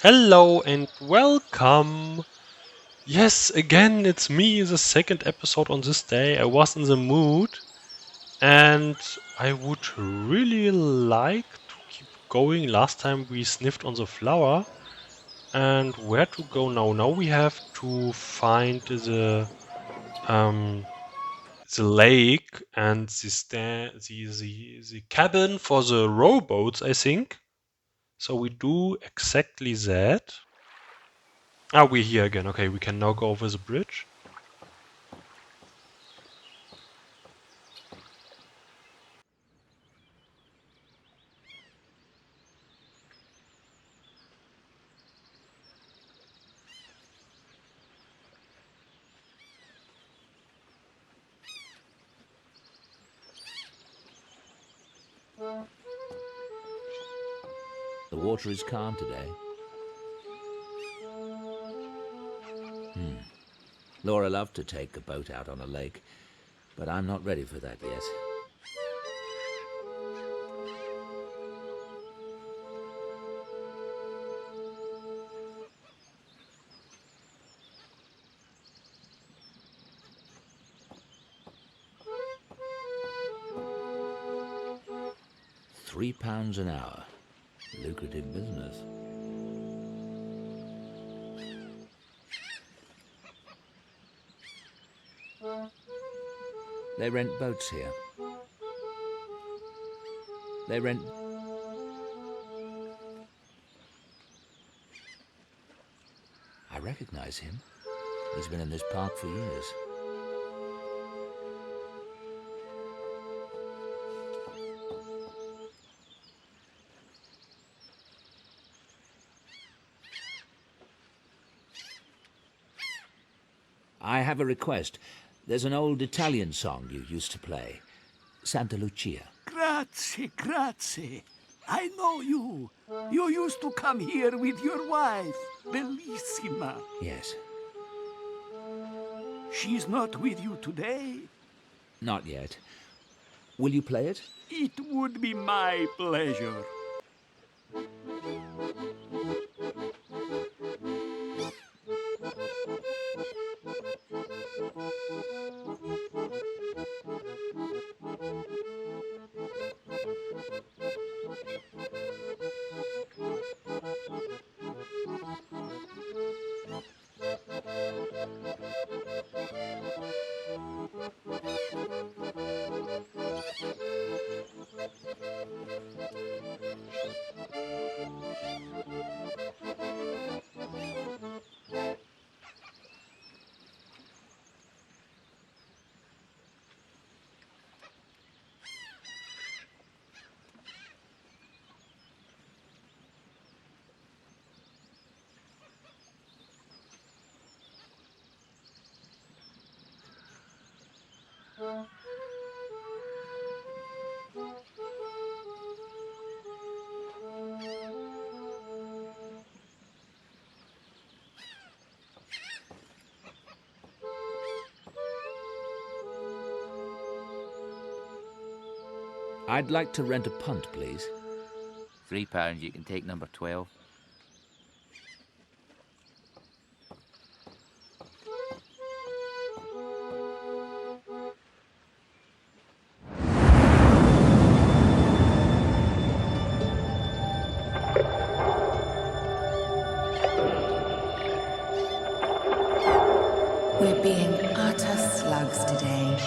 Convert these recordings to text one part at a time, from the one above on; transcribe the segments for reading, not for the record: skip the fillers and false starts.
Hello and welcome. Yes, again, it's me, the second episode on this day. I was in the mood and I would really like to keep going. Last time we sniffed on the flower. And where to go now? Now we have to find um the lake and the cabin for the rowboats, I think. So we do exactly that. Ah, we're here again. Okay, we can now go over the bridge. The water is calm today. Laura loved to take a boat out on a lake, but I'm not ready for that yet. £3 an hour. Lucrative business. They rent boats here. They rent... I recognize him. He's been in this park for years. I have a request. There's an old Italian song you used to play. Santa Lucia. Grazie, grazie. I know you. You used to come here with your wife, Bellissima. Yes. She's not with you today. Not yet. Will you play it? It would be my pleasure. I'd like to rent a punt, please. £3, you can take number 12. We're being utter slugs today.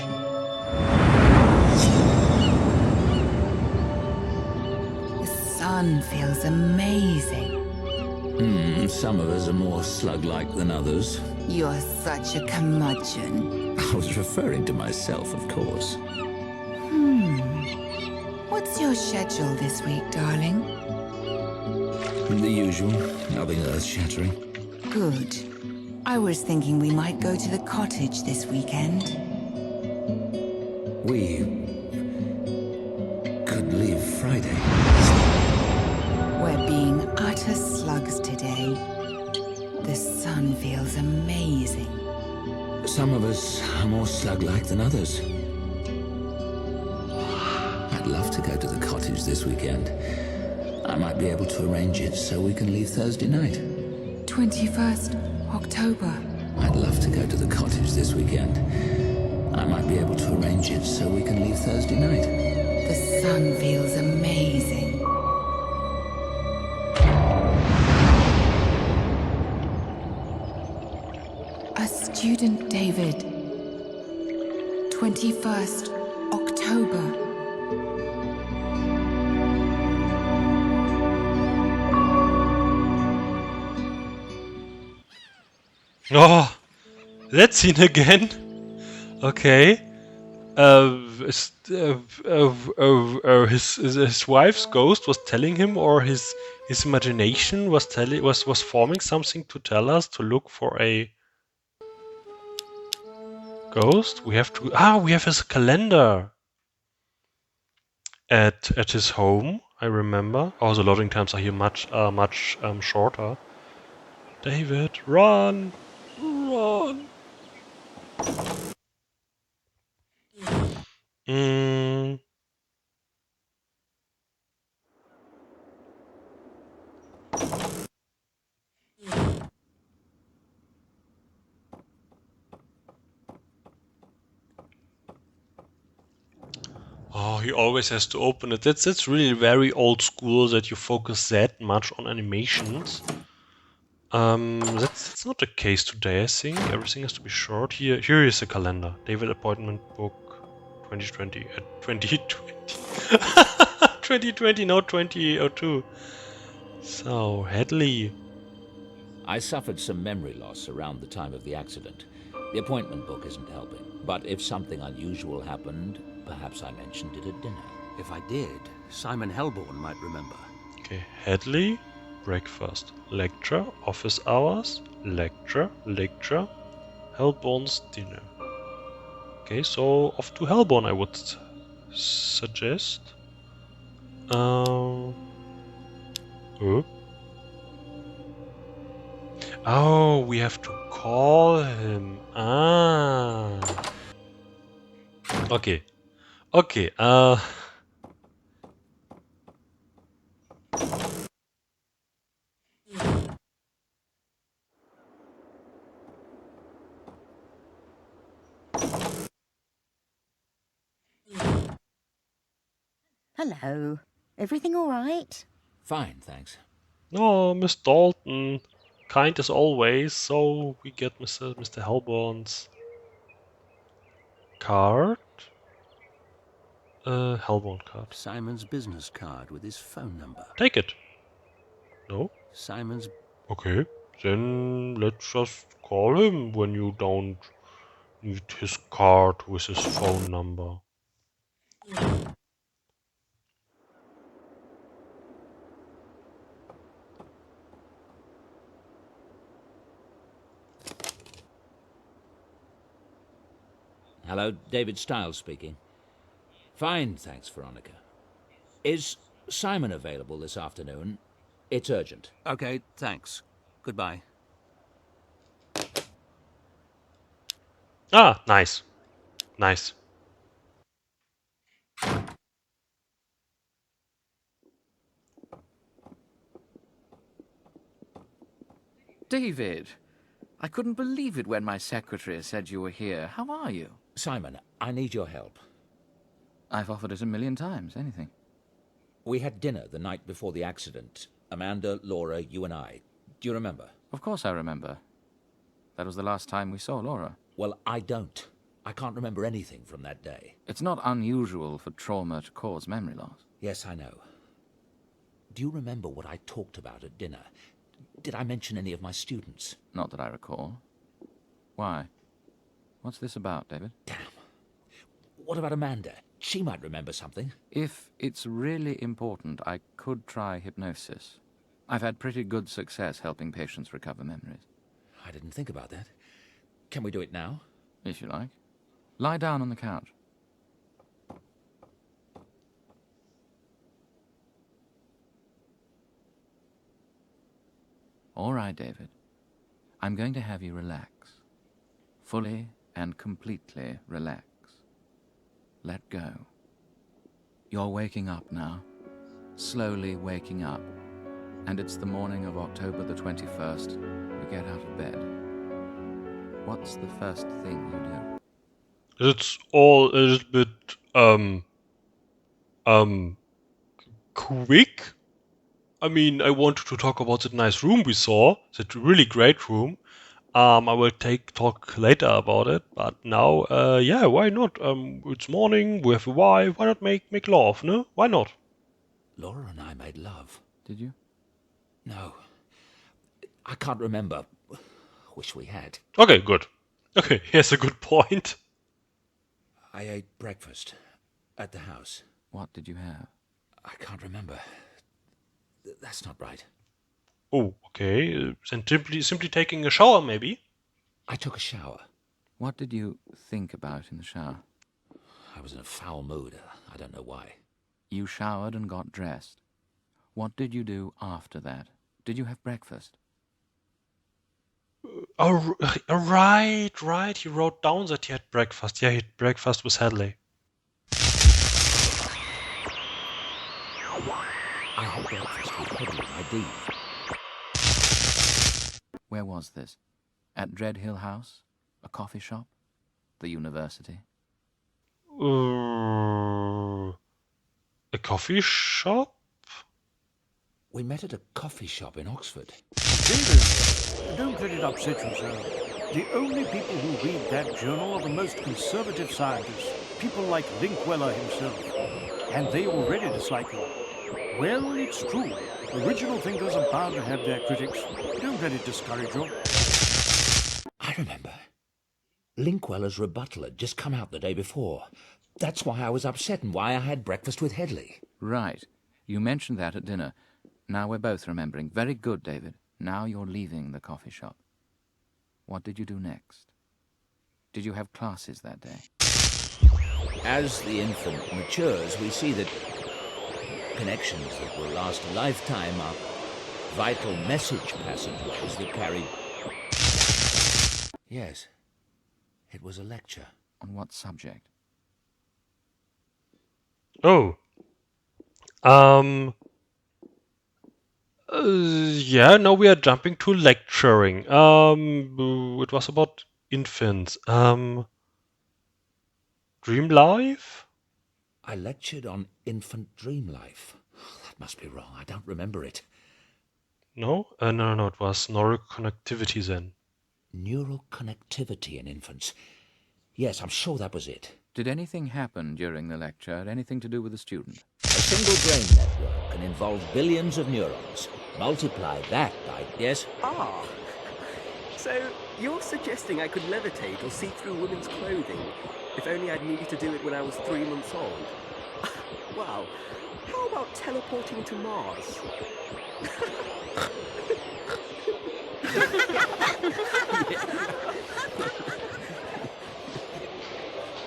The sun feels amazing. Some of us are more slug-like than others. You're such a curmudgeon. I was referring to myself, of course. What's your schedule this week, darling? The usual, nothing earth-shattering. Good. I was thinking we might go to the cottage this weekend. We could leave Friday. We're being utter slugs today. The sun feels amazing. Some of us are more slug-like than others. I'd love to go to the cottage this weekend. I might be able to arrange it so we can leave Thursday night. 21st October. I'd love to go to the cottage this weekend. I might be able to arrange it so we can leave Thursday night. The sun feels amazing. A student, David. 21st October. Oh, that scene again. Okay. His wife's ghost was telling him, or his imagination was forming something to tell us to look for a ghost. We have his calendar at his home. I remember. Oh, the loading times are here much shorter. David, run! Run! Oh, he always has to open it. That's really very old school that you focus that much on animations. That's not the case today, I think. Everything has to be short. Here is the calendar. David appointment book 2020. 2020. 2020, no 2002. So, Hadley. I suffered some memory loss around the time of the accident. The appointment book isn't helping. But if something unusual happened, perhaps I mentioned it at dinner. If I did, Simon Helborn might remember. Okay, Hadley, breakfast, lecture, office hours, lecture, Helborn's dinner. Okay, so off to Helborn, I would suggest. Oh, we have to call him. Ah. Okay. Okay, Hello. Everything all right? Fine, thanks. no, Miss Dalton. Kind as always, so we get Mr. Helborn's card. Helborn card. Simon's business card with his phone number. Take it. No? Simon's... Okay. Then let's just call him when you don't need his card with his phone number. Hello, David Stiles speaking. Fine, thanks, Veronica. Is Simon available this afternoon? It's urgent. Okay, thanks. Goodbye. Ah, nice. Nice. David, I couldn't believe it when my secretary said you were here. How are you? Simon, I need your help. I've offered it 1,000,000 times. Anything. We had dinner the night before the accident. Amanda, Laura, you and I. Do you remember? Of course I remember. That was the last time we saw Laura. Well, I don't. I can't remember anything from that day. It's not unusual for trauma to cause memory loss. Yes, I know. Do you remember what I talked about at dinner? Did I mention any of my students? Not that I recall. Why? What's this about, David? Damn. What about Amanda? She might remember something. If it's really important, I could try hypnosis. I've had pretty good success helping patients recover memories. I didn't think about that. Can we do it now? If you like. Lie down on the couch. All right, David. I'm going to have you relax. Fully and completely relax. Let go. You're waking up now. slowly waking up, and it's the morning of October the 21st. You get out of bed. What's the first thing you do? It's all a little bit quick. I mean, I wanted to talk about that nice room we saw, that really great room. I will talk later about it, but now, yeah, why not? It's morning, we have a wife, why not make love, no? Why not? Laura and I made love. Did you? No. I can't remember. Wish we had. Okay, good. Okay, here's a good point. I ate breakfast at the house. What did you have? I can't remember. That's not right. Oh, okay. Then simply taking a shower, maybe? I took a shower. What did you think about in the shower? I was in a foul mood. I don't know why. You showered and got dressed. What did you do after that? Did you have breakfast? Oh, right. He wrote down that he had breakfast. Yeah, he had breakfast with Hadley. I had breakfast with Hedley, my dean. Where was this? At Dreadhill House? A coffee shop? The university? A coffee shop? We met at a coffee shop in Oxford. David, don't let it upset you, sir. The only people who read that journal are the most conservative scientists, people like Linkweller himself. And they already dislike him. Well, it's true. Original thinkers are bound to have their critics. Don't let it discourage you. I remember. Linkweller's rebuttal had just come out the day before. That's why I was upset and why I had breakfast with Hedley. Right. You mentioned that at dinner. Now we're both remembering. Very good, David. Now you're leaving the coffee shop. What did you do next? Did you have classes that day? As the infant matures, we see that connections that will last a lifetime are vital message passageways that carry... Yes, it was a lecture. On what subject? Oh. Yeah, now we are jumping to lecturing. It was about infants. Dream life? I lectured on infant dream life. That must be wrong. I don't remember it. No? No, it was neural connectivity then. Neural connectivity in infants. Yes, I'm sure that was it. Did anything happen during the lecture? Anything to do with the student? A single brain network can involve billions of neurons. Multiply that by... Yes? Ah, so you're suggesting I could levitate or see through women's clothing, if only I'd needed to do it when I was 3 months old? Wow, how about teleporting to Mars?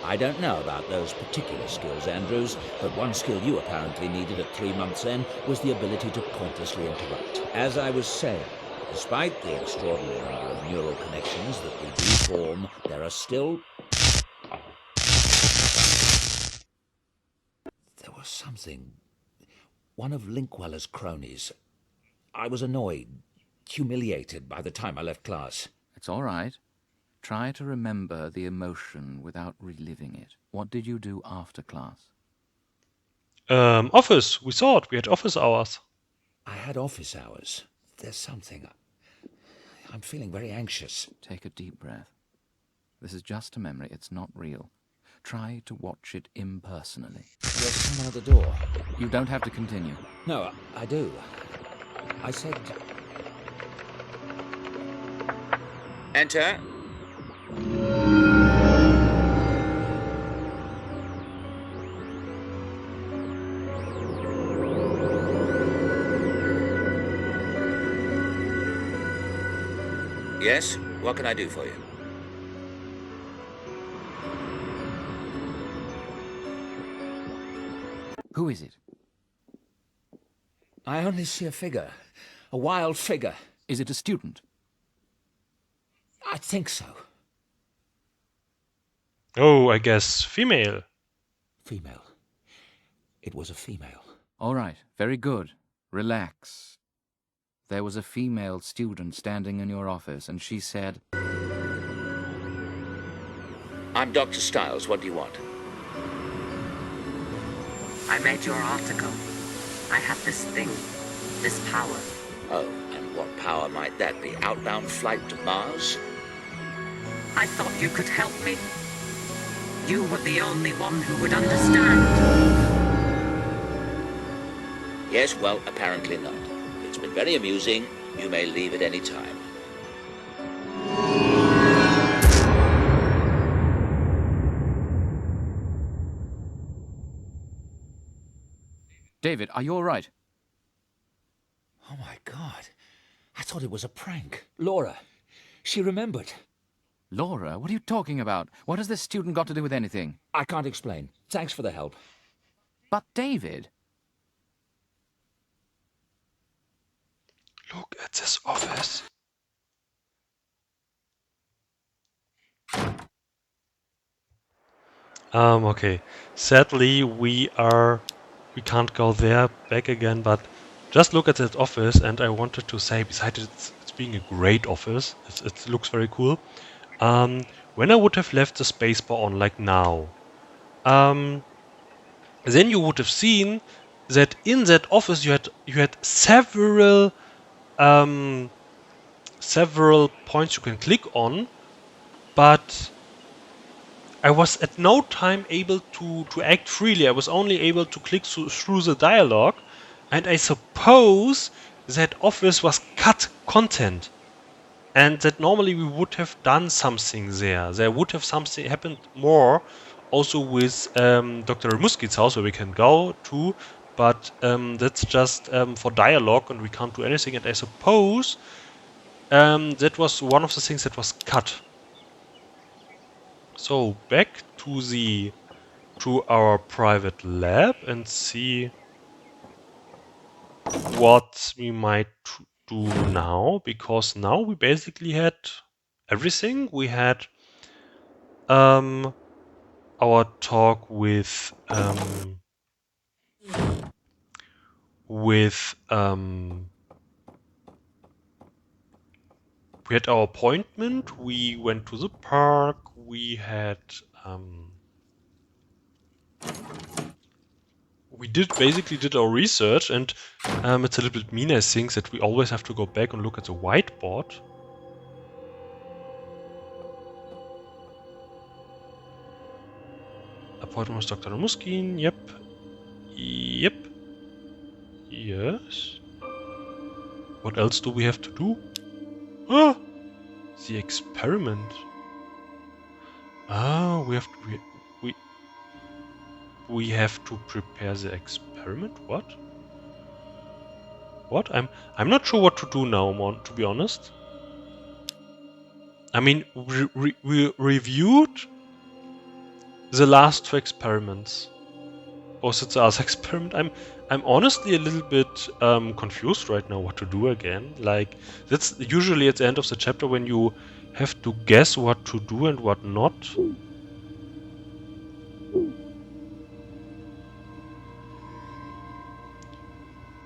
I don't know about those particular skills, Andrews, but one skill you apparently needed at 3 months then was the ability to pointlessly interrupt. As I was saying, despite the extraordinary number of neural connections that we do form, there are still... There was something... One of Linkweller's cronies. I was annoyed, humiliated by the time I left class. It's all right. Try to remember the emotion without reliving it. What did you do after class? Office. We saw it. We had office hours. I had office hours. There's something... I'm feeling very anxious. Take a deep breath. This is just a memory. It's not real. Try to watch it impersonally. There's someone at the door. You don't have to continue. No, I do. I said... Enter. Yes, what can I do for you? Who is it? I only see a figure. A wild figure. Is it a student? I think so. Oh, I guess female. Female. It was a female. All right, very good. Relax. There was a female student standing in your office, and she said, I'm Dr. Styles. What do you want? I read your article. I have this thing, this power. Oh, and what power might that be? Outbound flight to Mars? I thought you could help me. You were the only one who would understand. Yes, well, apparently not. It's been very amusing. You may leave at any time. David, are you all right? Oh my God. I thought it was a prank. Laura. She remembered. Laura, what are you talking about? What has this student got to do with anything? I can't explain. Thanks for the help. But David... Look at this office. Okay. Sadly, we can't go there back again, but just look at that office, and I wanted to say, besides it's being a great office, it looks very cool. When I would have left the spacebar on like now, then you would have seen that in that office you had several points you can click on, but I was at no time able to act freely. I was only able to click through the dialogue, and I suppose that office was cut content, and that normally we would have done something there. There would have something happened more also with Dr. Remuski's house, where we can go to, but that's just for dialogue and we can't do anything, and I suppose that was one of the things that was cut. So back to our private lab and see what we might do now, because now we basically had everything. We had our talk with we had our appointment, we went to the park, we had we basically did our research, and it's a little bit mean, I think, that we always have to go back and look at the whiteboard. Appointment with Dr. Muskin, yep. Yep. Yes. What else do we have to do? Ah! The experiment. Ah, we have to prepare the experiment? What? What? I'm not sure what to do now, to be honest. I mean, we reviewed the last two experiments. Was it the other experiment? I'm honestly a little bit confused right now what to do again. Like, that's usually at the end of the chapter when you have to guess what to do and what not.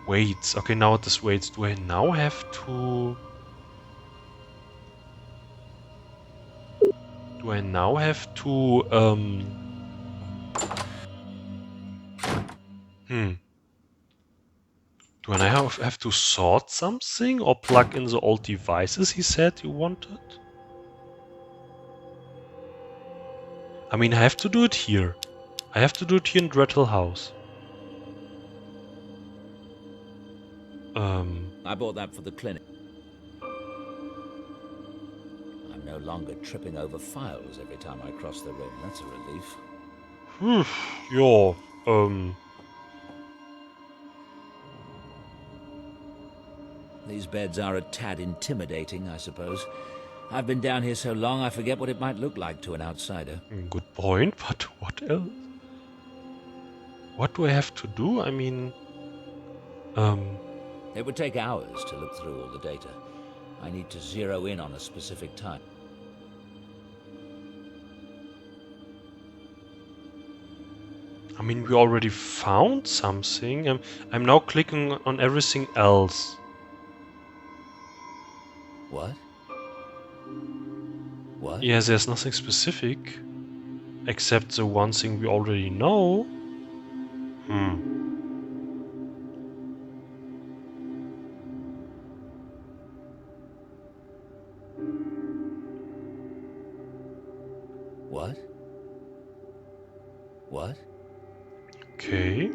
Weights. Okay, now this weights. Do I now have to... Do I now have to... Do I now have to sort something or plug in the old devices he said you wanted? I mean, I have to do it here. I have to do it here in Dreadhill House. I bought that for the clinic. I'm no longer tripping over files every time I cross the room. That's a relief. Yeah, These beds are a tad intimidating, I suppose. I've been down here so long I forget what it might look like to an outsider. Good point, but what else? What do I have to do? I mean... It would take hours to look through all the data. I need to zero in on a specific time. I mean, we already found something. I'm now clicking on everything else. What? What? Yeah, there's nothing specific. Except the one thing we already know. What? What? Okay.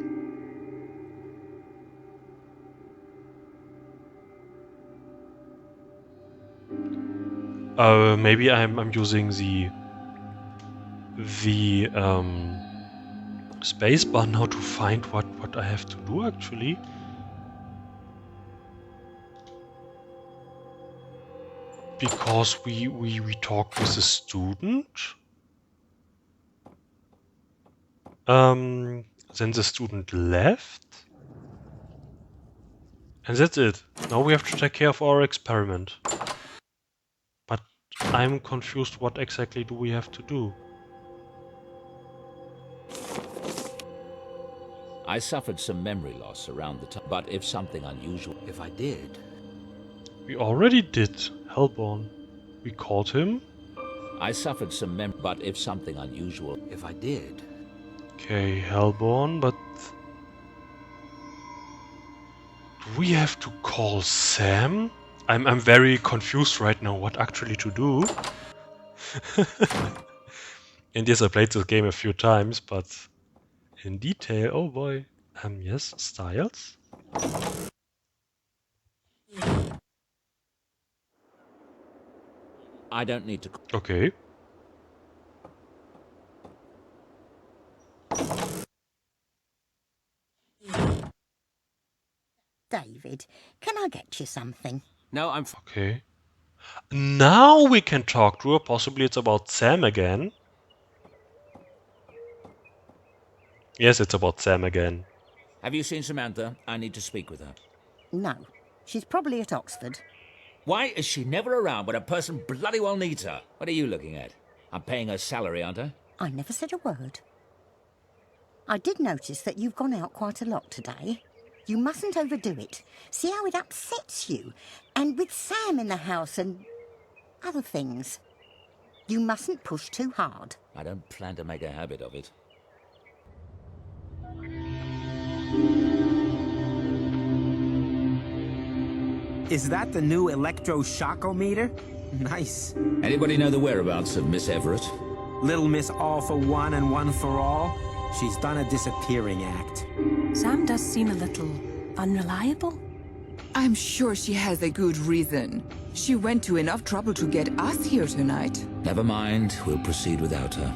Maybe I'm using the space bar now to find what I have to do actually. Because we talked with a student. Then the student left. And that's it. Now we have to take care of our experiment. But I'm confused, what exactly do we have to do? I suffered some memory loss around the time, but if something unusual... If I did... We already did, Hellborn. We called him. I suffered some but if something unusual... If I did... Okay, Hellborn, but... Do we have to call Sam? I'm very confused right now what actually to do. And yes, I played this game a few times, but in detail, oh boy. Yes, Styles. I don't need to... Okay. David, can I get you something? No, I'm... Okay. Now we can talk to her. Possibly it's about Sam again. Yes, it's about Sam again. Have you seen Samantha? I need to speak with her. No. She's probably at Oxford. Why is she never around when a person bloody well needs her? What are you looking at? I'm paying her salary, aren't I? I never said a word. I did notice that you've gone out quite a lot today. You mustn't overdo it. See how it upsets you? And with Sam in the house and other things. You mustn't push too hard. I don't plan to make a habit of it. Is that the new electro-shockometer? Nice. Anybody know the whereabouts of Miss Everett? Little Miss All for One and One for All? She's done a disappearing act. Sam does seem a little unreliable. I'm sure she has a good reason. She went to enough trouble to get us here tonight. Never mind, we'll proceed without her.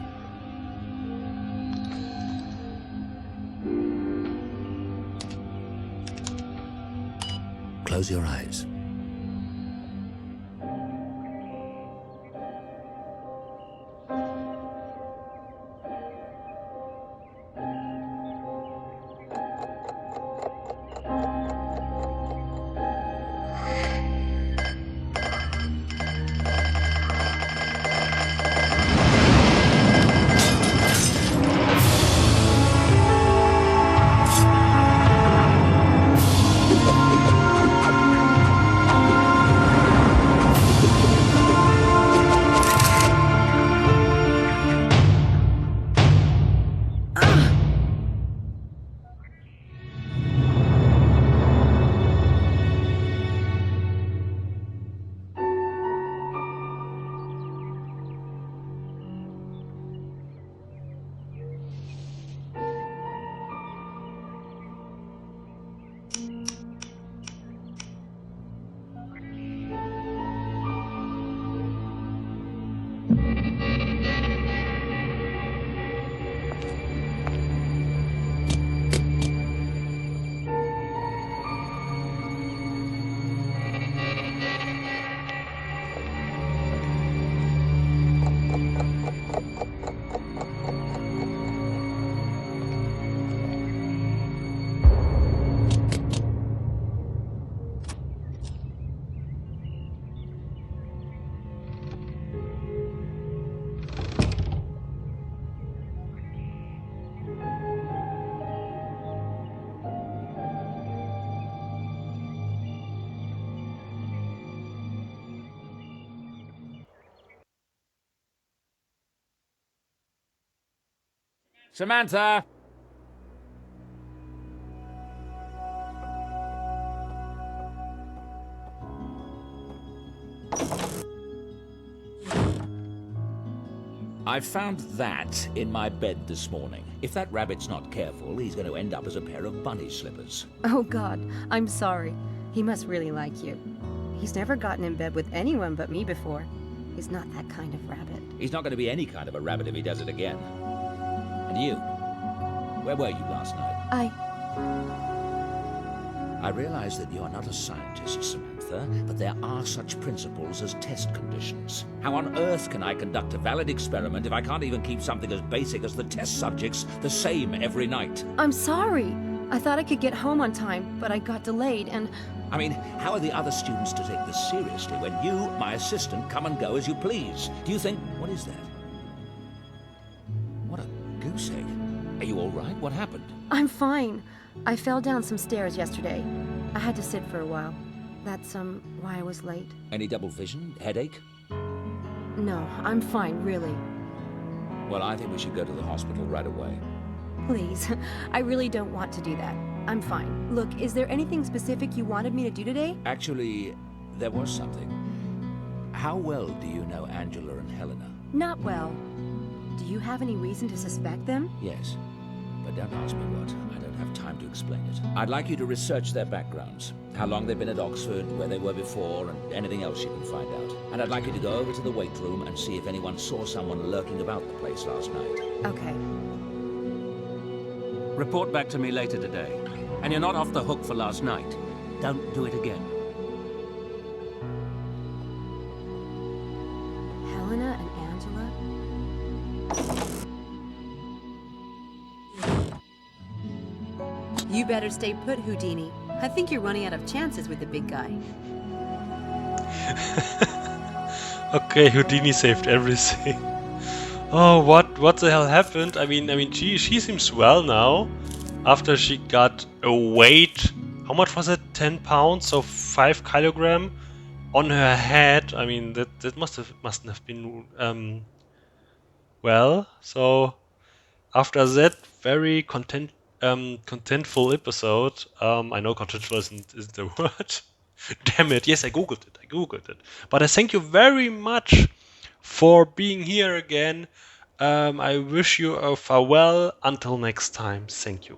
Close your eyes. Samantha! I found that in my bed this morning. If that rabbit's not careful, he's going to end up as a pair of bunny slippers. Oh God, I'm sorry. He must really like you. He's never gotten in bed with anyone but me before. He's not that kind of rabbit. He's not going to be any kind of a rabbit if he does it again. And you? Where were you last night? I realize that you are not a scientist, Samantha, but there are such principles as test conditions. How on earth can I conduct a valid experiment if I can't even keep something as basic as the test subjects the same every night? I'm sorry. I thought I could get home on time, but I got delayed and... I mean, how are the other students to take this seriously when you, my assistant, come and go as you please? Do you think... What is that? What a goose egg. Are you all right? What happened? I'm fine. I fell down some stairs yesterday. I had to sit for a while. That's, why I was late. Any double vision? Headache? No, I'm fine, really. Well, I think we should go to the hospital right away. Please, I really don't want to do that. I'm fine. Look, is there anything specific you wanted me to do today? Actually, there was something. How well do you know Angela and Helena? Not well. Do you have any reason to suspect them? Yes, but don't ask me what. I don't have time to explain it. I'd like you to research their backgrounds, how long they've been at Oxford, where they were before, and anything else you can find out. And I'd like you to go over to the weight room and see if anyone saw someone lurking about the place last night. Okay. Report back to me later today. And you're not off the hook for last night. Don't do it again. Helena and Angela? You better stay put, Houdini. I think you're running out of chances with the big guy. Okay, Houdini saved everything. Oh, what the hell happened? I mean, she seems well now. After she got a weight, how much was it? 10 pounds, so 5 kilogram on her head. I mean, that mustn't have been well. So after that very contentful episode, I know contentful isn't the word. Damn it! Yes, I googled it. But I thank you very much for being here again. I wish you a farewell until next time. Thank you.